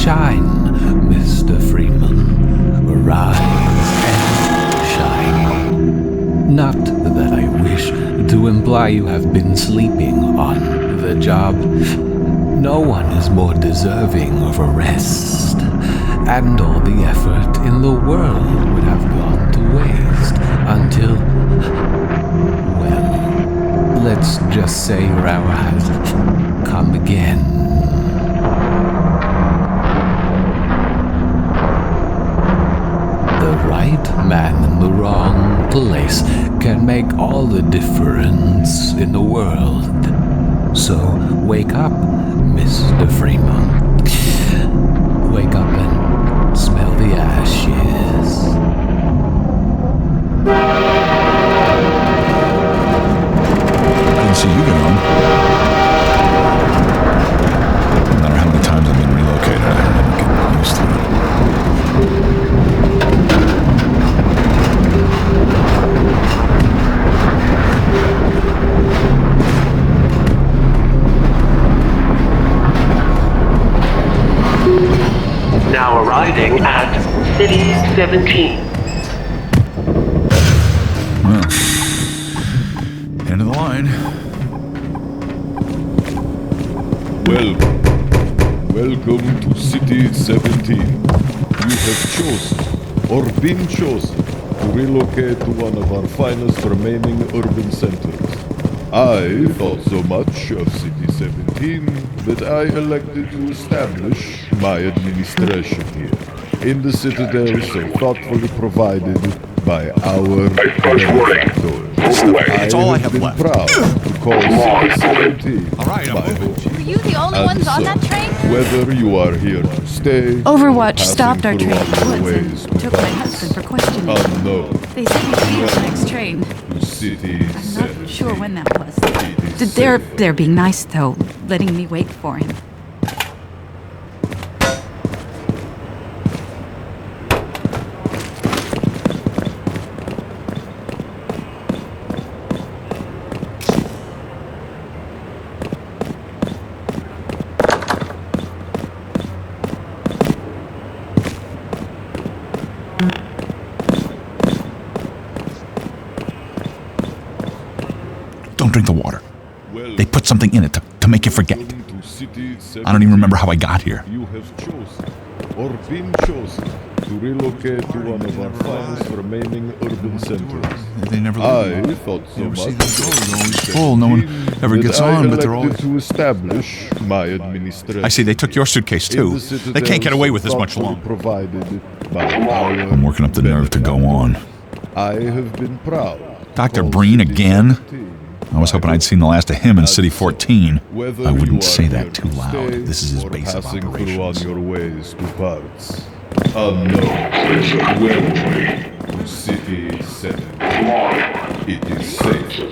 shine, Mr. Freeman. Rise and shine. Not that I wish to imply you have been sleeping on the job. No one is more deserving of a rest, and all the effort in the world would have gone to waste until, well, let's just say your hour has come again. The right man in the wrong place can make all the difference in the world. So wake up, Mr. Freeman. Wake up and smell the ashes. I didn't see you get on. No matter how many times I've been relocated, I never get used to it. Now arriving at City 17. Well, end of the line. Welcome to City 17. You have chosen, or been chosen, to relocate to one of our finest remaining urban centers. I thought so much of City 17 that I elected to establish my administration here, in the citadel so thoughtfully provided by our benefactors. That's all I have been left. proud to call City 17 All right, I'm my moving. home. Were you the only ones on that train? Whether you are here to stay, Overwatch or stopped our passing train through in the our woods ways and to took my parts husband for questioning. unknown They said he'd be at the next train. to City I'm 17. not sure when that was. It is They're safer. being nice though, letting me wait for him. Don't drink the water. They put something in it to make you forget. I don't even remember how I got here. You have chosen, or been chosen, to relocate to one of our finest remaining urban centers. They never I leave. thought so You ever much see of them go? They're always City full. No one 17 ever gets that I on, but they're elected always... to establish my administration. I see, they took your suitcase in too. the citadel They can't get away with this so much thoughtfully longer. Provided by our I'm working up the nerve to go on. I have been proud. Dr. Call Breen City again? 17 I was hoping I'd seen the last of him in City 14. Whether I you wouldn't are say here that too to loud. stay This is his or base of passing through on operations. your ways to parts unknown. Welcome to City 7. It is safe.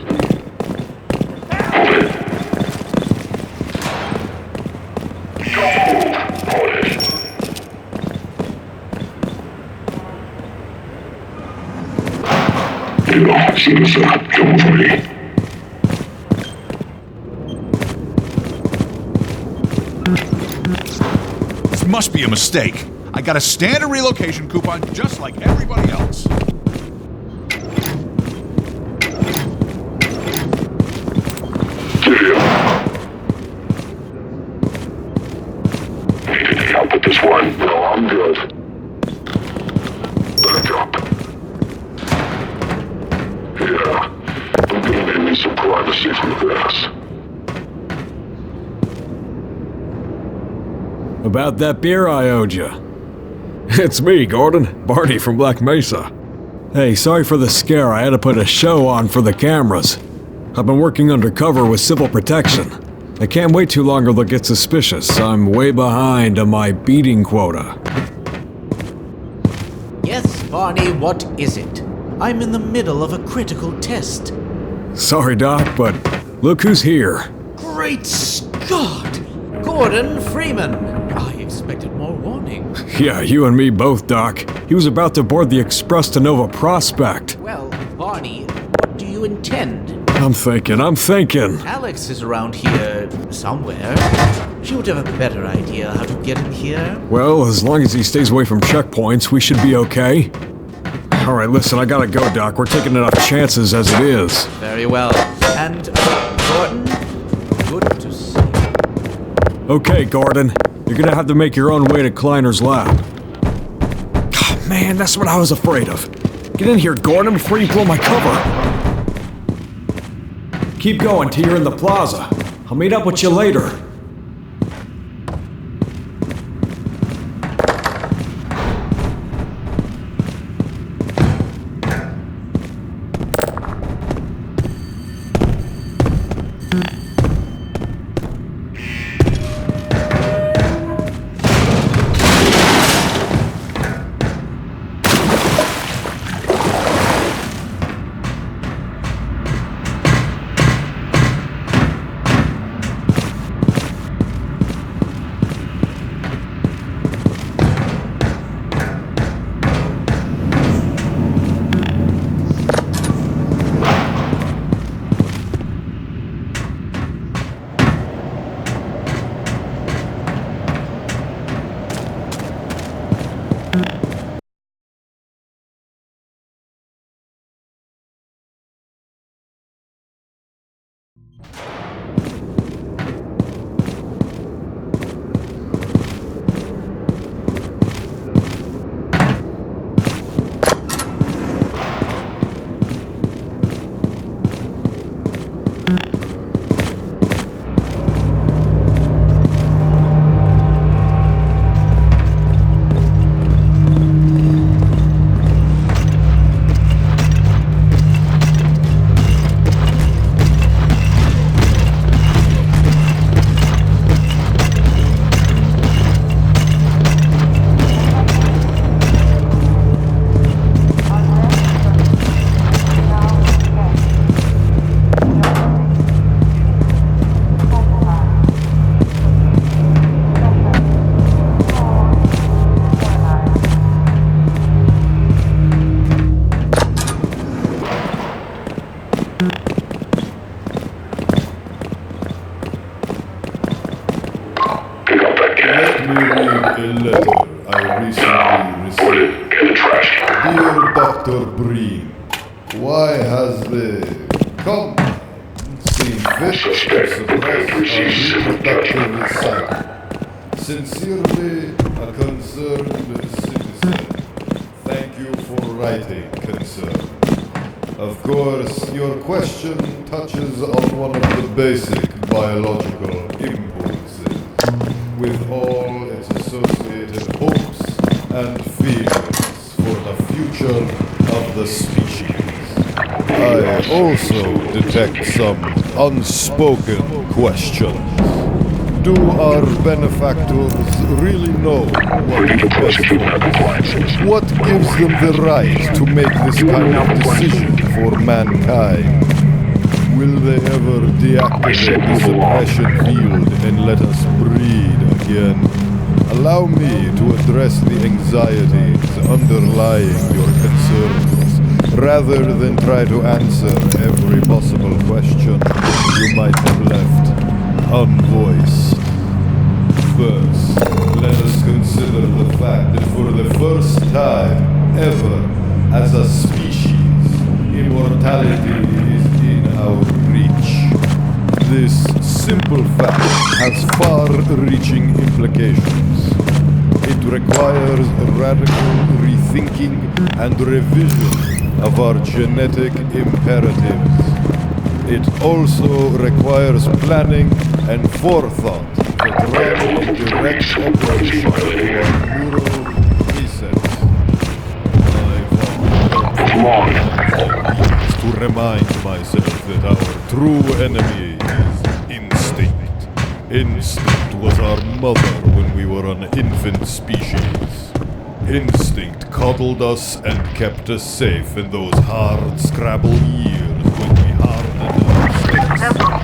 This must be a mistake. I got a standard relocation coupon just like everybody else. I'll put this one. No, I'm good. Back up. Yeah, I'm gonna need some privacy from this. About that beer I owed you. It's me, Gordon. Barney from Black Mesa. Hey, sorry for the scare. I had to put a show on for the cameras. I've been working undercover with civil protection. I can't wait too long or they'll get suspicious. I'm way behind on my beating quota. Yes, Barney, what is it? I'm in the middle of a critical test. Sorry, Doc, but look who's here. Great Scott! Gordon Freeman! I expected more warning. Yeah, you and me both, Doc. He was about to board the Express to Nova Prospect. Well, Barney, what do you intend? I'm thinking. Alex is around here somewhere. She would have a better idea how to get in here. Well, as long as he stays away from checkpoints, we should be okay. Alright, listen, I gotta go, Doc. We're taking enough chances as it is. Very well. And, Gordon, good to see you. Okay, Gordon. You're gonna have to make your own way to Kleiner's lab. Oh, man, that's what I was afraid of. Get in here, Gordon, before you blow my cover. Keep going till you're in the plaza. I'll meet up with you later. Dear Dr. Breen, why has the company seen fit to suppress our reproductive cycle? Sincerely, a concerned citizen. Thank you for writing, concern. Of course, your question touches on one of the basic biological impulses, with all its associated hopes and fears for the future of the species. I also detect some unspoken questions. Do our benefactors really know what is best for us? What gives them the right to make this kind of decision for mankind? Will they ever deactivate the suppression field and let us breed again? Allow me to address the anxieties underlying your concerns, rather than try to answer every possible question you might have left unvoiced. First, let us consider the fact that for the first time ever, as a species, immortality is in our reach. This simple fact has far-reaching implications. It requires radical rethinking and revision of our genetic imperatives. It also requires planning and forethought that run in direct operation to our neural presets. To remind myself that our true enemy is instinct. Instinct was our mother when we were an infant species. Instinct coddled us and kept us safe in those hard Scrabble years when we hardened our sticks and our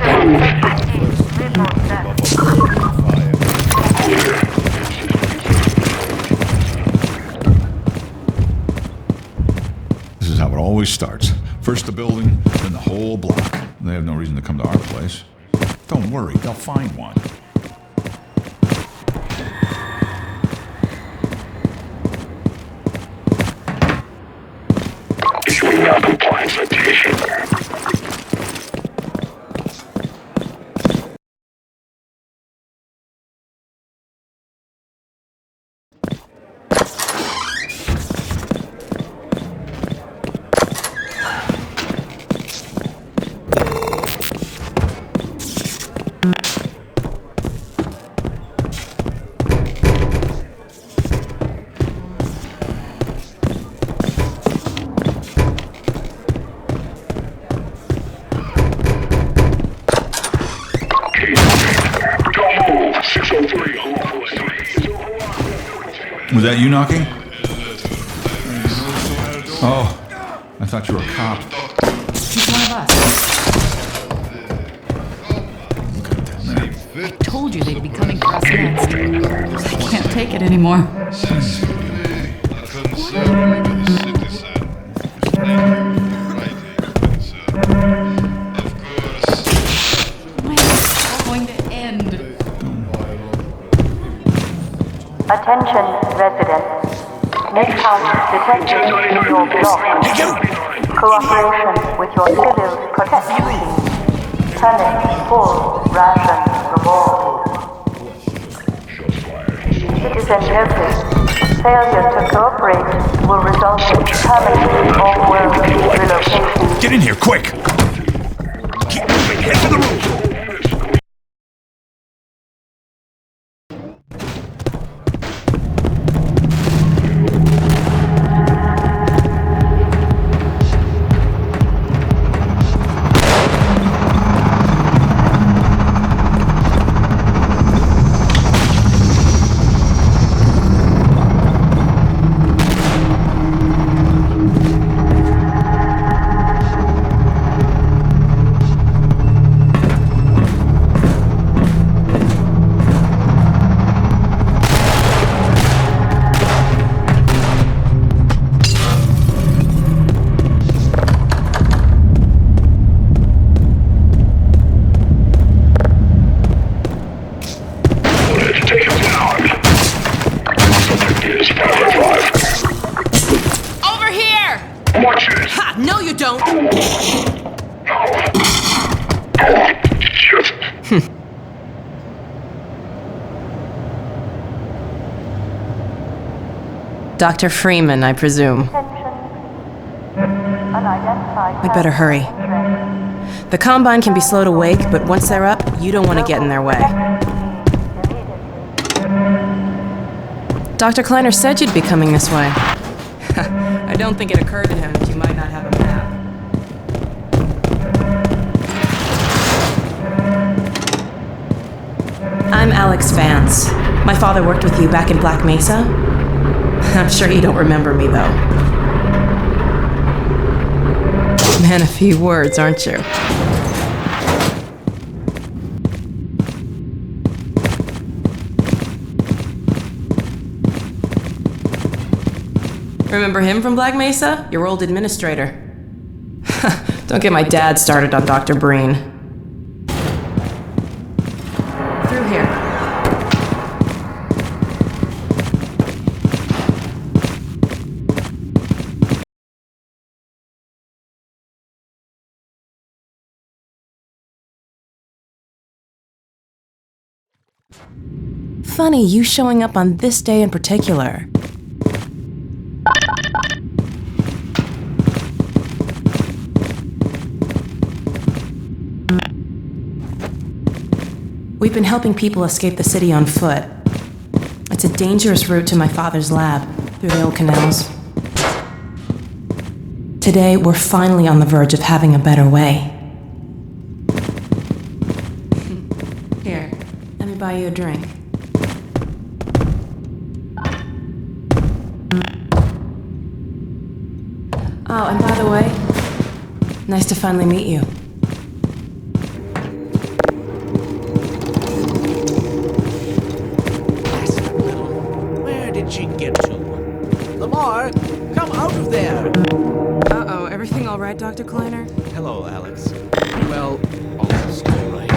first years above a burning fire. This is how it always starts. First the building, then the whole block. They have no reason to come to our place. Don't worry, they'll find one. Issuing non-compliance citation. Was that you knocking? Oh, I thought you were a cop. He's one of us. I told you they'd be coming for us next. I can't take it anymore. When is this going to end? Attention, residents. Miscounts detected in your block. Cooperation with your civil protection team. Turning full ration reward. Citizen notice. Failure to cooperate will result in permanent all-world relocation. Get in here, quick! Keep moving, head to the roof! Over here! Watch it! Ha! No, you don't! Shit. Dr. Freeman, I presume. We'd better hurry. The Combine can be slow to wake, but once they're up, you don't want to get in their way. Dr. Kleiner said you'd be coming this way. I don't think it occurred to him that you might not have a map. I'm Alex Vance. My father worked with you back in Black Mesa. I'm sure you don't remember me, though. Man, a few words, aren't you? Remember him from Black Mesa? Your old administrator. Don't get my dad started on Dr. Breen. Through here. Funny, you showing up on this day in particular. We've been helping people escape the city on foot. It's a dangerous route to my father's lab, through the old canals. Today, we're finally on the verge of having a better way. Here, let me buy you a drink. Oh, and by the way, nice to finally meet you. Where did she get to? Lamar, come out of there! Uh-oh, everything all right, Dr. Kleiner? Hello, Alex. Well, almost all right.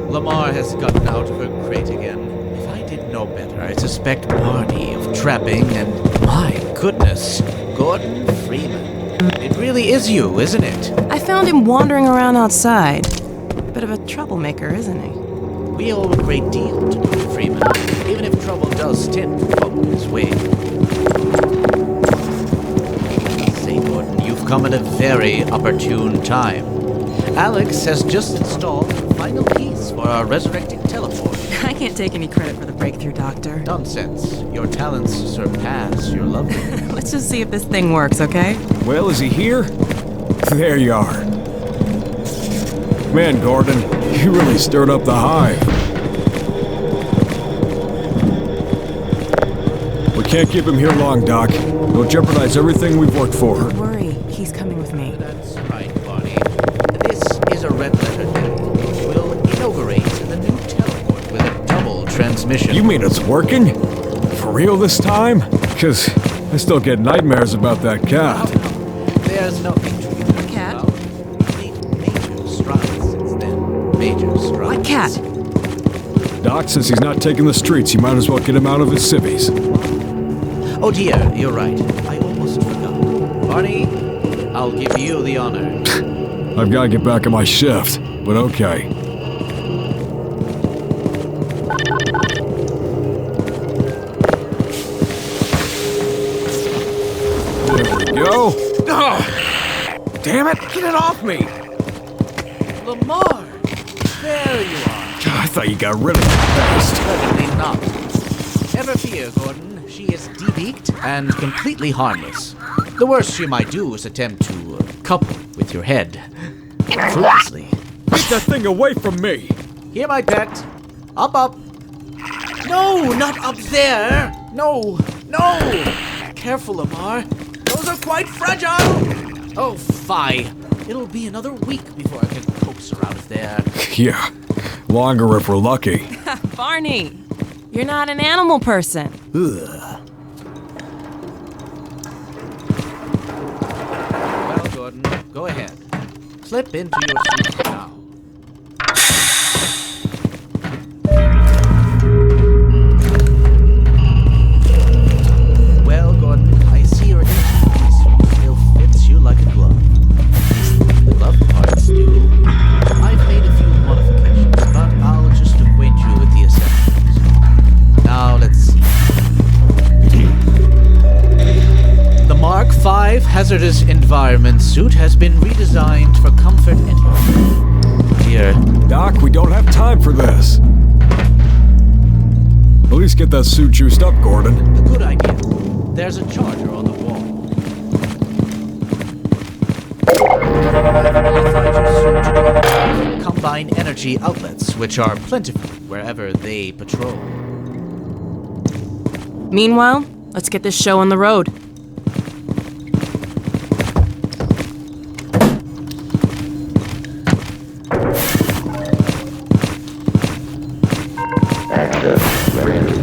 Lamar has gotten out of her crate again. If I did know better, I suspect Barney of trapping and, my goodness, Gordon Freeman. It really is you, isn't it? I found him wandering around outside. Bit of a troublemaker, isn't he? We owe a great deal to Dr. Freeman, even if trouble does tend to come his way. Say, Gordon, you've come at a very opportune time. Alex has just installed the final piece for our resurrecting teleport. I can't take any credit for the breakthrough, Doctor. Nonsense. Your talents surpass your loveliness. Let's just see if this thing works, okay? Well, is he here? There you are. Man, Gordon, you really stirred up the hive. We can't keep him here long, Doc. Don't jeopardize everything we've worked for. Don't worry, he's coming with me. That's right, Barney. This is a red letter day. We'll inaugurate the new teleport with a double transmission. You mean it's working? For real this time? Because I still get nightmares about that cat. There's nothing to be nervous Cat? about. We've made major strides since then. Major strides. What cat? Doc says he's not taking the streets. You might as well get him out of his civvies. Oh dear, you're right. I almost forgot. Barney, I'll give you the honor. I've got to get back on my shift, but okay. There we go. Oh, damn it! Get it off me! Lamar! There you are. God, I thought you got rid of it fast. Certainly not. Never fear, Gordon. She is debeaked and completely harmless. The worst she might do is attempt to couple with your head. Fruitlessly. Get that thing away from me! Here, my pet. Up, up. No, not up there. No, no. Careful, Lamar. Those are quite fragile. Oh, fie. It'll be another week before I can coax her out of there. Yeah, longer if we're lucky. Barney, you're not an animal person. Well, Gordon, go ahead. Slip into your suit now. Well, Gordon, I see your injuries still fits you like a glove. The glove parts do. I've made a few modifications, but I'll just acquaint you with the essentials. Now, let's see. The Mark V hazardous environment suit has been redesigned for comfort and here. Doc, we don't have time for this. At least get that suit juiced up, Gordon. A good idea. There's a charger on the wall. Combine energy outlets, which are plentiful wherever they patrol. Meanwhile, let's get this show on the road. Access granted.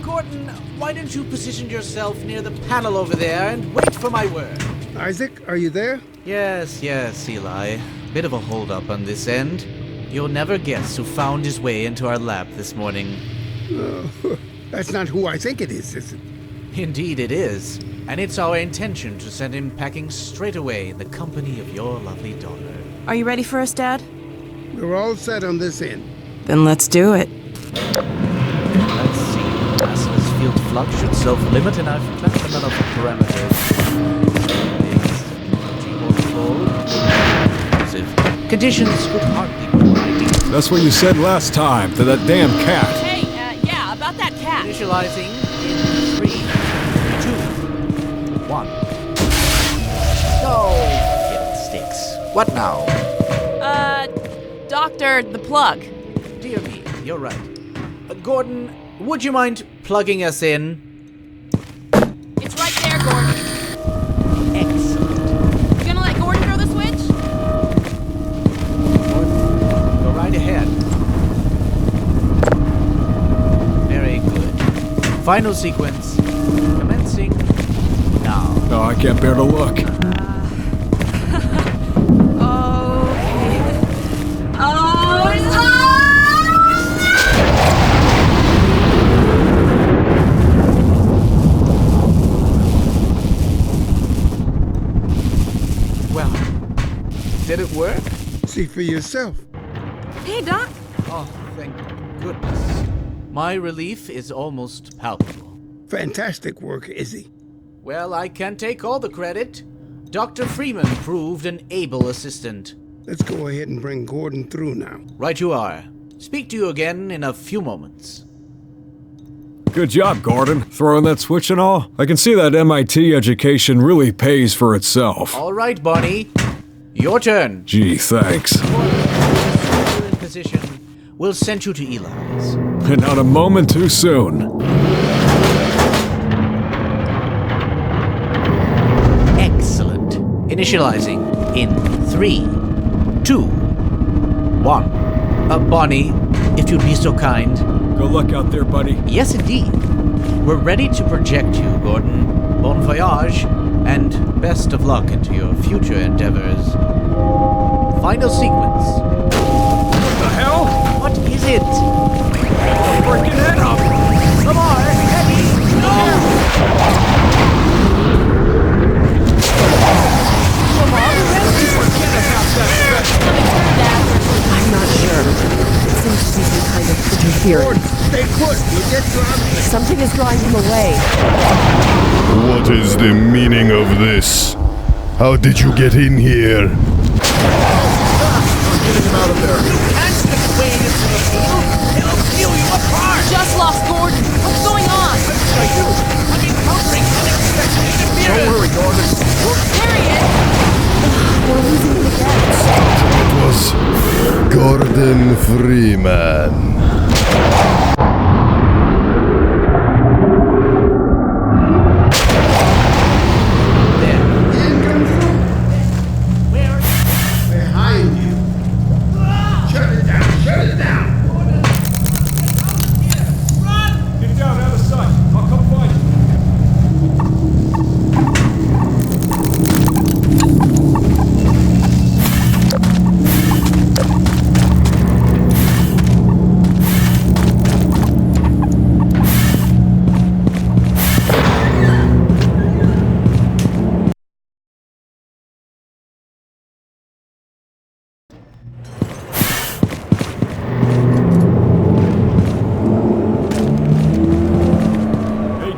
Gordon, why don't you position yourself near the panel over there and wait for my word? Isaac, are you there? Yes, Eli. Bit of a holdup on this end. You'll never guess who found his way into our lab this morning. That's not who I think it is it? Indeed it is. And it's our intention to send him packing straight away in the company of your lovely daughter. Are you ready for us, Dad? We're all set on this end. Then let's do it. Let's see. Assless field flux should self-limit, and I've clamped them enough parameters. Conditions could hardly be more ideal. That's what you said last time to that damn cat. Hey, yeah, about that cat. Initializing in 3, 2, 1. Oh, fiddlesticks. What now? Doctor, the plug. Dear me, you're right. Gordon, would you mind plugging us in? It's right there, Gordon. Excellent. You gonna let Gordon throw the switch? Final sequence. Commencing now. Oh, I can't bear to look. Okay. Oh, it's Well, did it work? See for yourself. Hey, Doc. Oh, thank goodness. My relief is almost palpable. Fantastic work, Izzy. Well, I can't take all the credit. Dr. Freeman proved an able assistant. Let's go ahead and bring Gordon through now. Right you are. Speak to you again in a few moments. Good job, Gordon. Throwing that switch and all. I can see that MIT education really pays for itself. All right, Barney. Your turn. Gee, thanks. You're in position. We'll send you to Eli's. And not a moment too soon. Excellent. Initializing in 3, 2, 1. Barney, if you'd be so kind. Good luck out there, buddy. Yes, indeed. We're ready to project you, Gordon. Bon voyage, and best of luck into your future endeavors. Final sequence. What the hell? What is it? Freaking head up! Lamar, Eddie, no! I'm not sure. It seems to be some kind of interference. Stay put. You'll get dropped. Something is drawing him away. What is the meaning of this? How did you get in here? I'm getting him out of there. Can't just wade into the pool. It'll peel you apart. Just lost Gordon. What's going on? What should I do? I'm encountering unexpected interference. Don't worry, Gordon. There he is. We're losing him again. It was Gordon Freeman. Behind you. Shut it down. Shut it down. Get down out of sight. I'll come find you.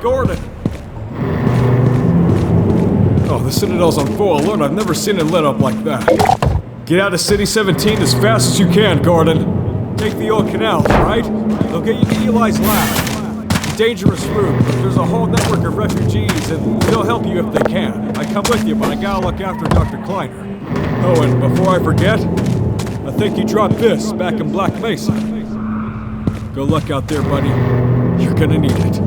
Gordon! Oh, the Citadel's on full alert. I've never seen it lit up like that. Get out of City 17 as fast as you can, Gordon. Take the old canals, right? They'll get you to Eli's lab. It's a dangerous route. There's a whole network of refugees, and they'll help you if they can. I come with you, but I gotta look after Dr. Kleiner. Oh, and before I forget, I think you dropped this back in Black Mesa. Good luck out there, buddy. You're gonna need it.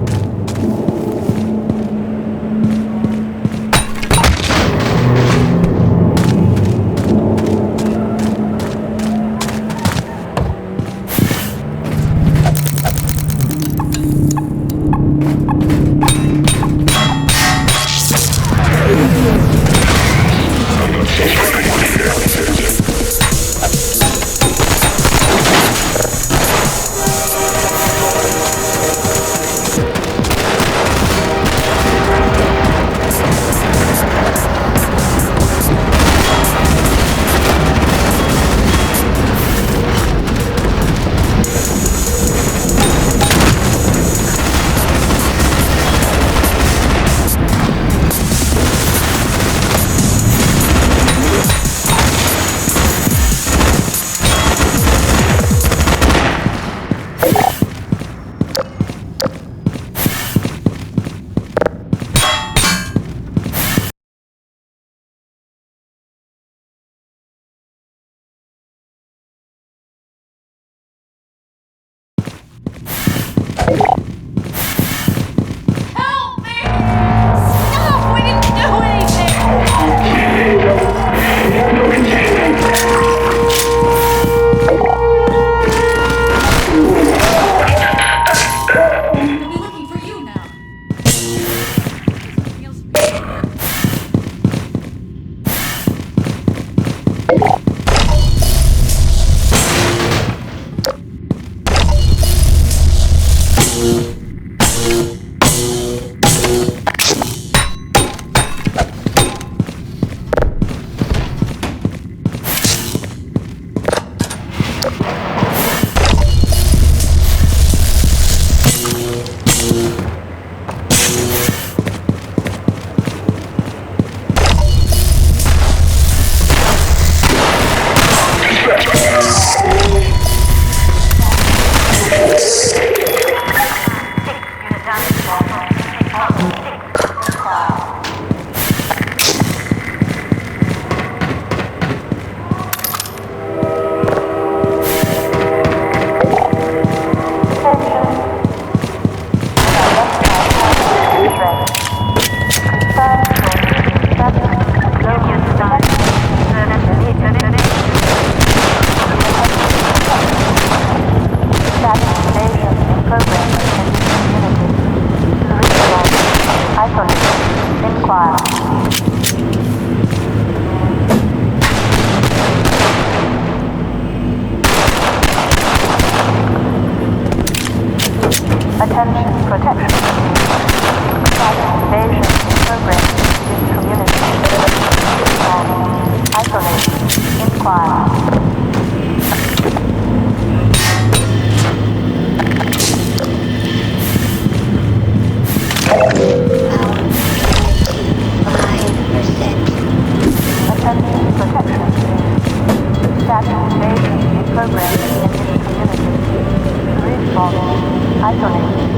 Attention protection. Status invasion in progress within community. Isolate. Inquire. Attention protection. Status invasion in progress in this community. Respawn. Isolate.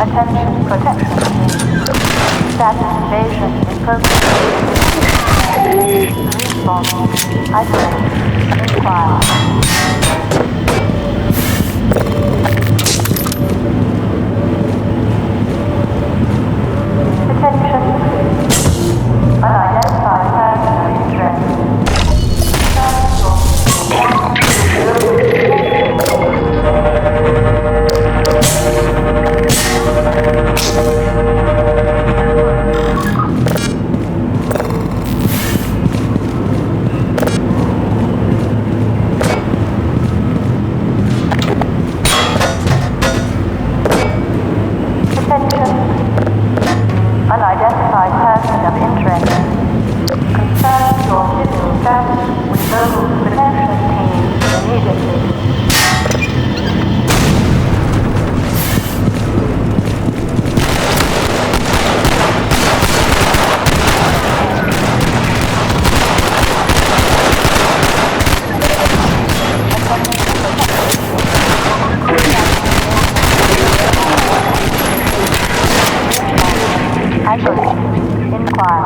Attention protection. Status invasion in progress. Respawn. Isolate. Inquire. Attention. Unidentified person of interest. Unidentified person of interest. Confirm your physical status with local protection team immediately. Isolate. Inquire.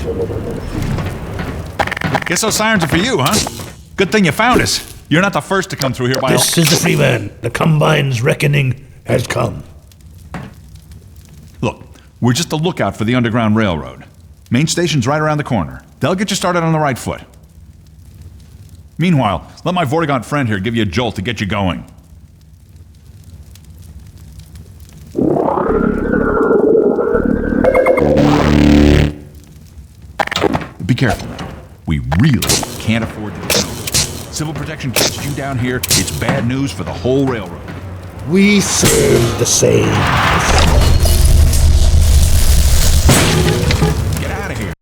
it. Guess those sirens are for you, huh? Good thing you found us. You're not the first to come through here by This is the Freeman. The Combine's reckoning has come. Look, we're just a lookout for the Underground Railroad. Main station's right around the corner. They'll get you started on the right foot. Meanwhile, let my Vortigaunt friend here give you a jolt to get you going. Be careful now. We really can't afford to get noticed. Civil protection catches you down here, it's bad news for the whole railroad. We serve the same. Get out of here.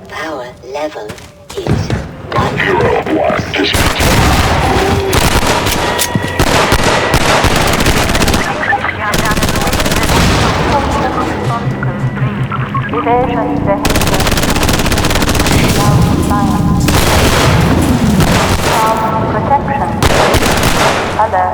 Power level is 1. Hero Black dismissed. Evasion behavior. Protection. Other.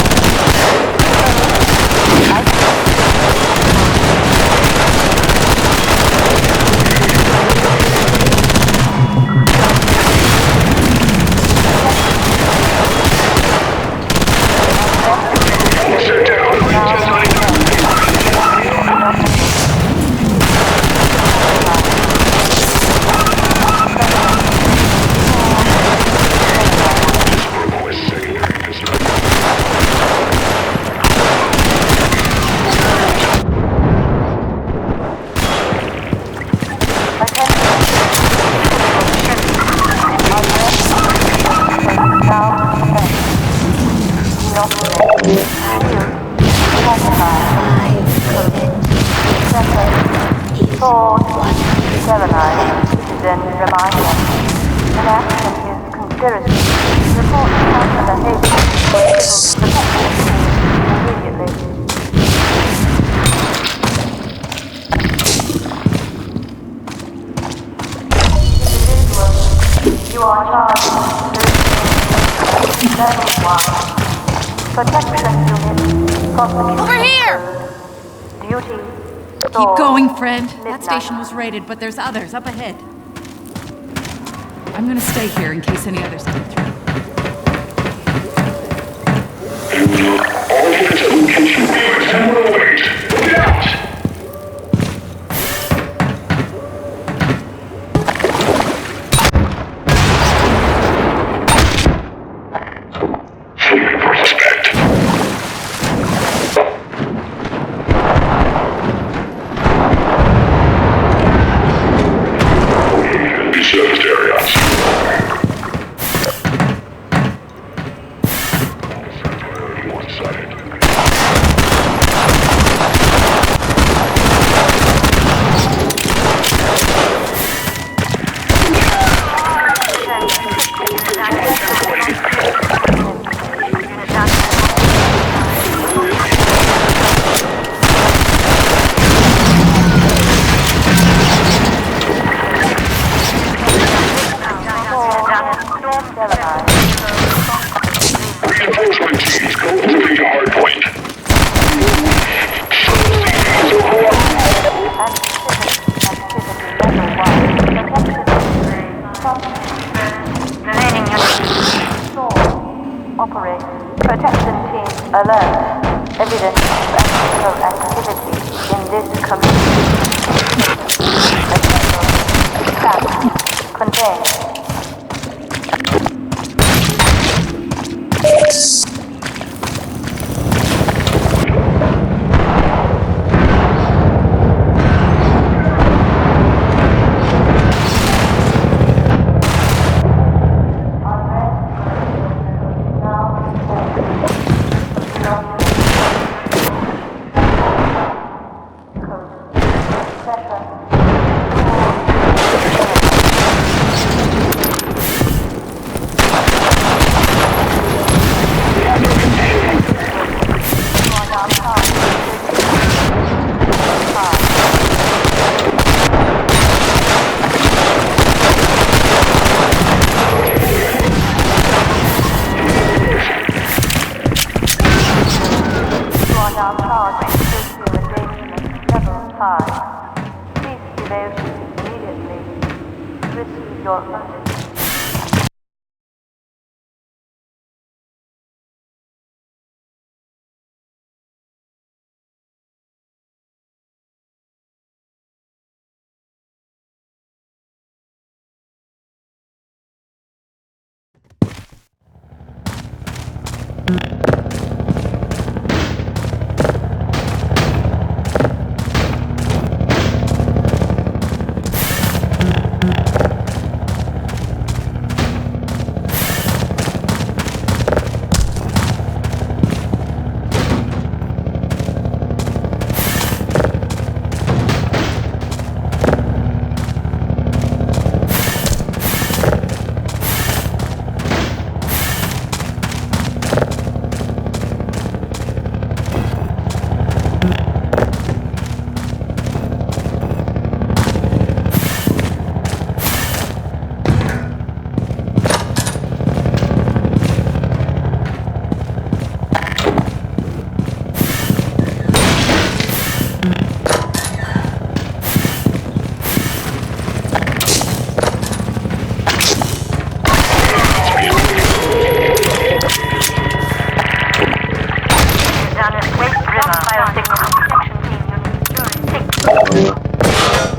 Then remind them. An action is conspiracy. Report counter behavior. Protection immediately. Individuals, you are charged with level 1. Protection unit. Prosecution. Over here! Duty. Keep going, friend. That station was raided, but there's others up ahead. I'm gonna stay here in case any others come through. All units at location B1008. Get out! Protection team alert. Evidence of electrical activity in this community. Assemble. Trap. Contain.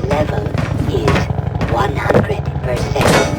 Level is 100%.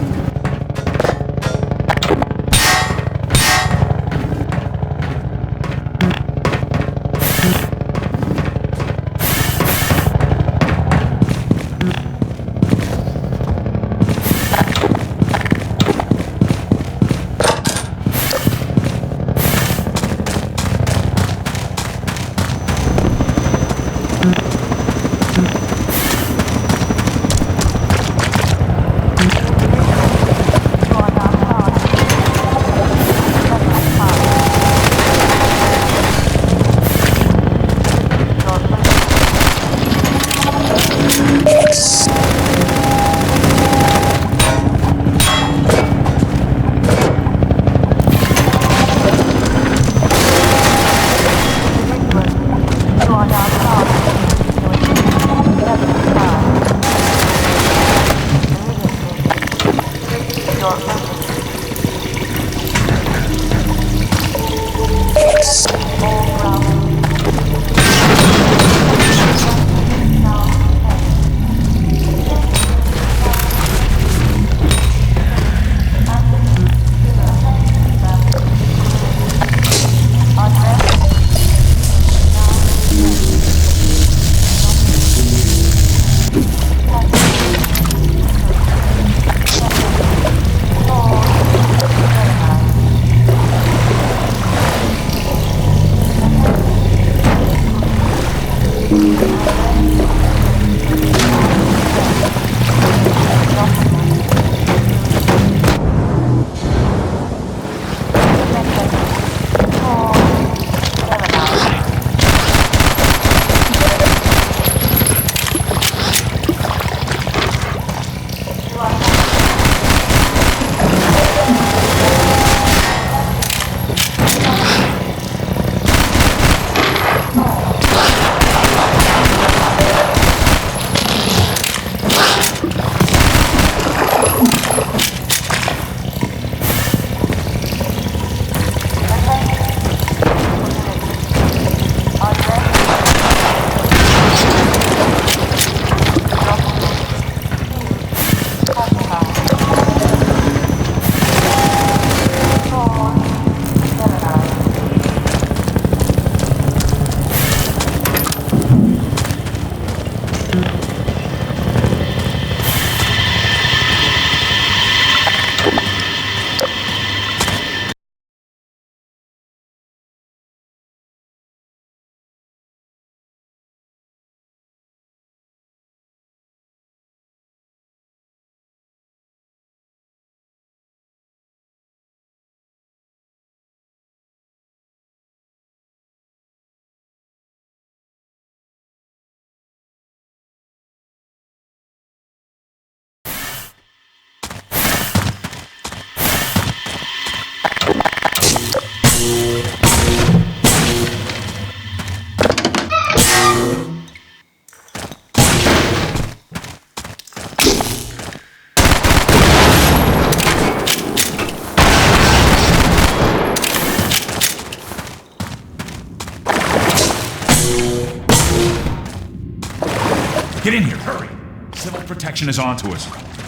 Get in here, hurry! Civil protection is onto us.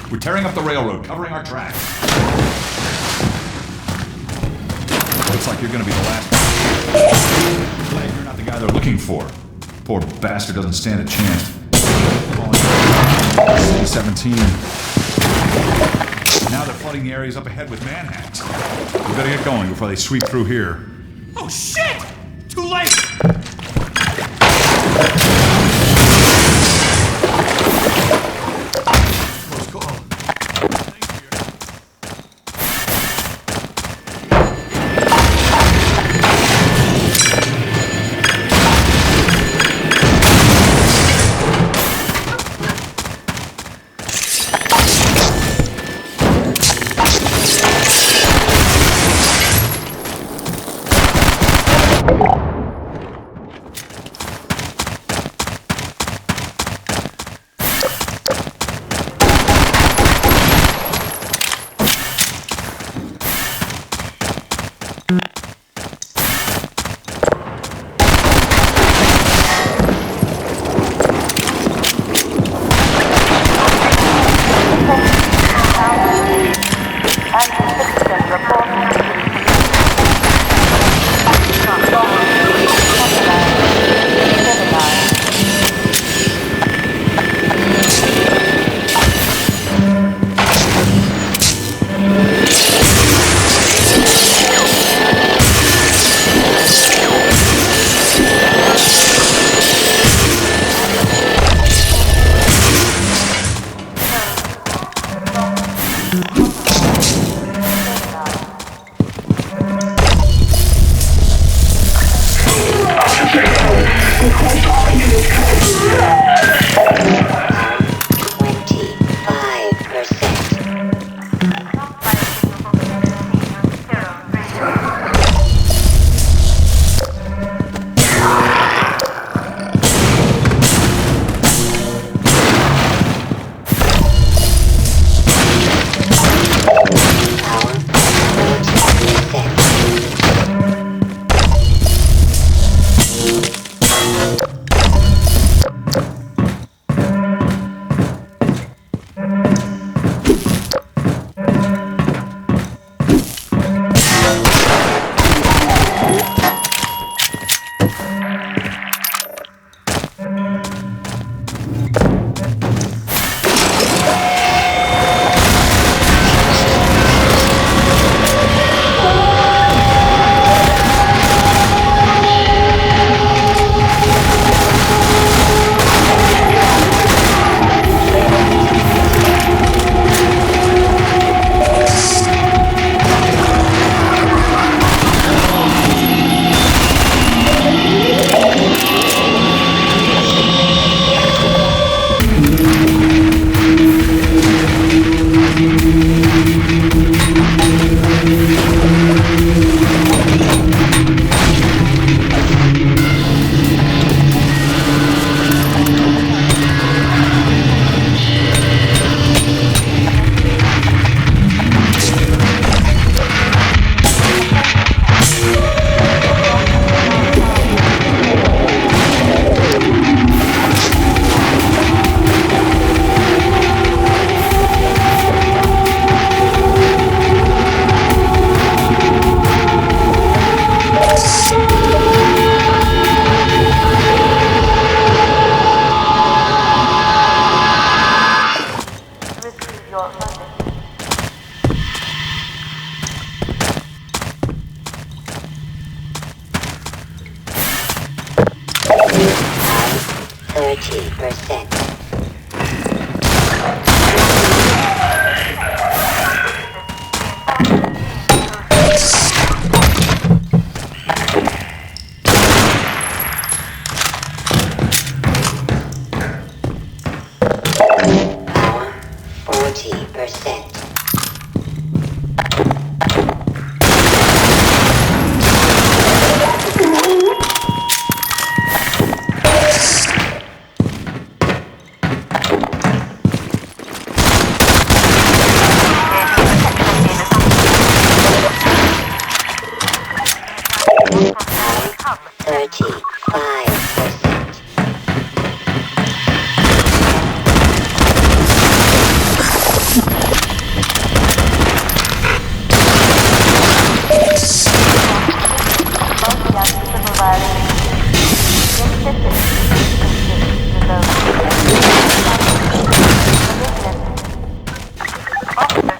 We're tearing up the railroad, covering our tracks. Looks like you're gonna be the last. Glad you're not the guy they're looking for. Poor bastard doesn't stand a chance. 17. Now they're flooding the areas up ahead with manhacks. We better get going before they sweep through here. Oh shit! Too late!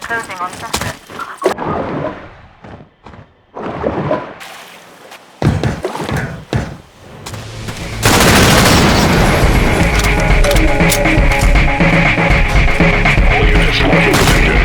closing on suspect. All units locking position.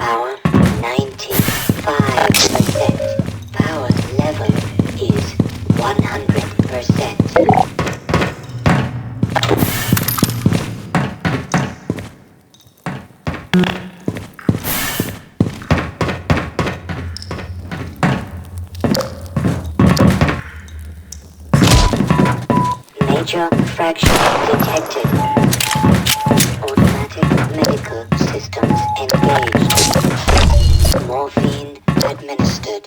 Power 95%. Power level is 100%. Major fracture detected. Automatic medical systems engaged. Morphine administered.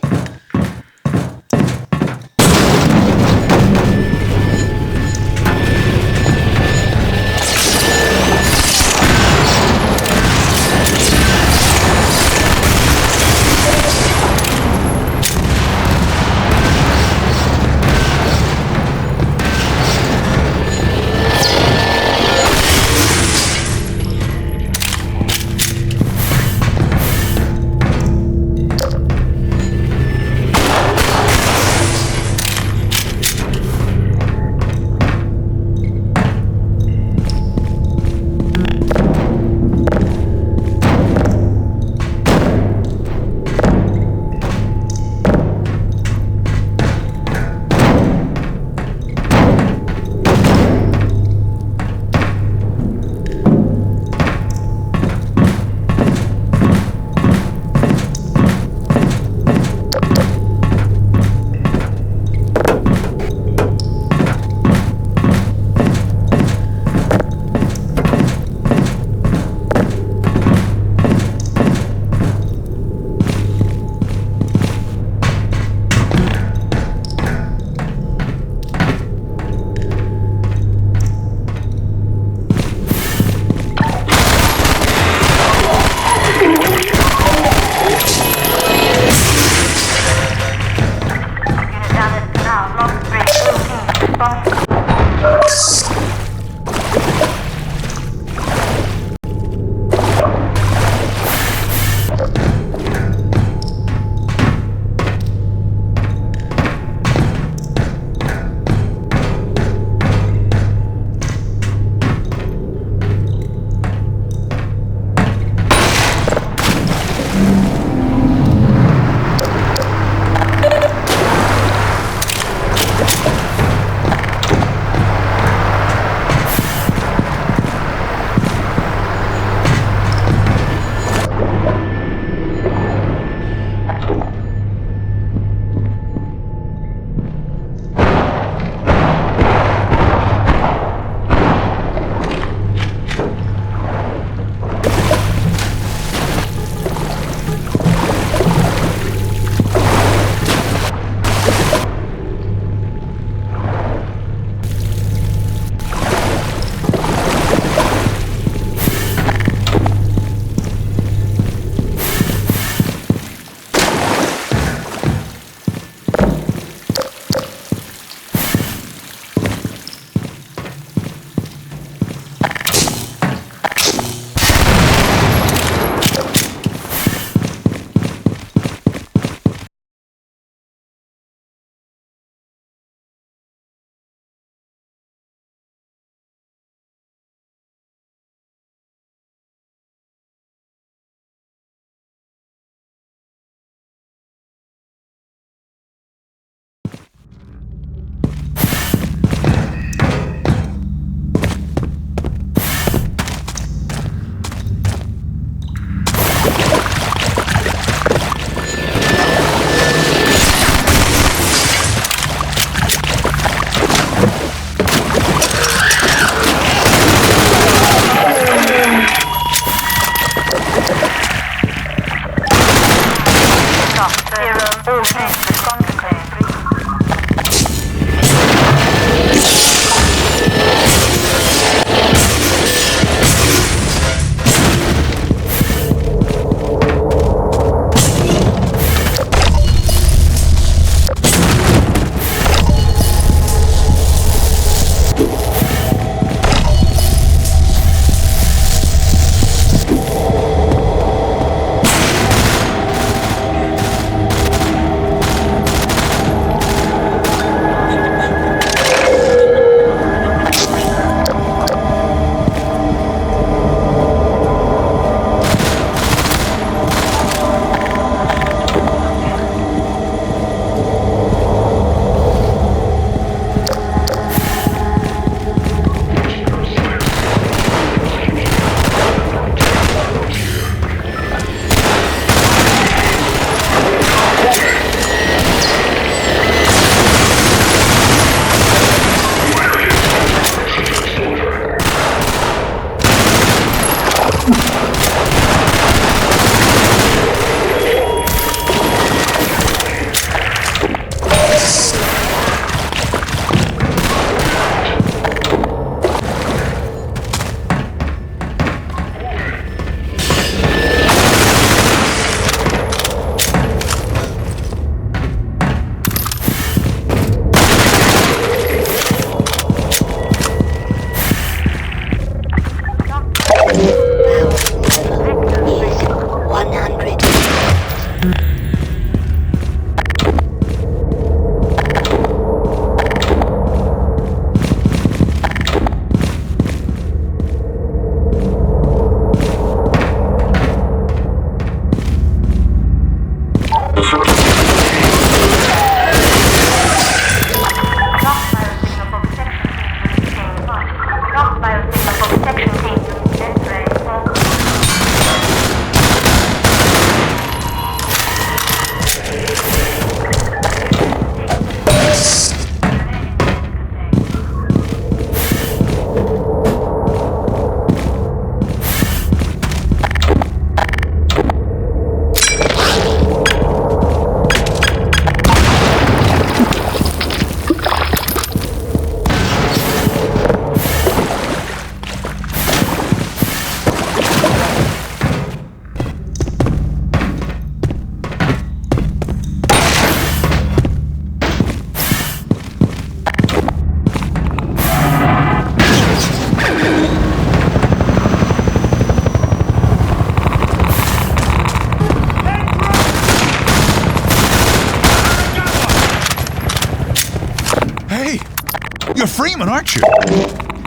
You're Freeman, aren't you?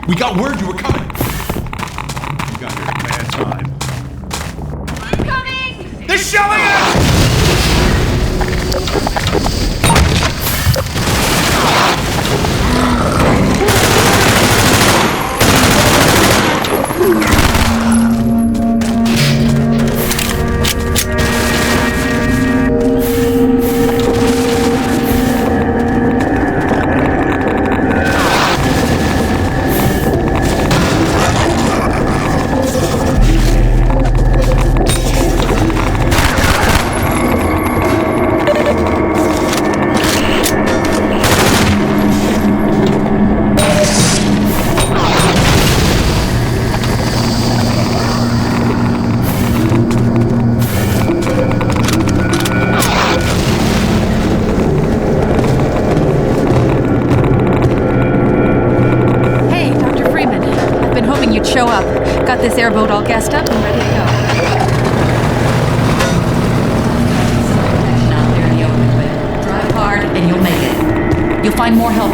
We got word you were coming. You got here in bad time. I'm coming! They're shelling us! Show up. Got this airboat all gassed up and ready to go. Out there in the open, but drive hard and you'll make it. You'll find more help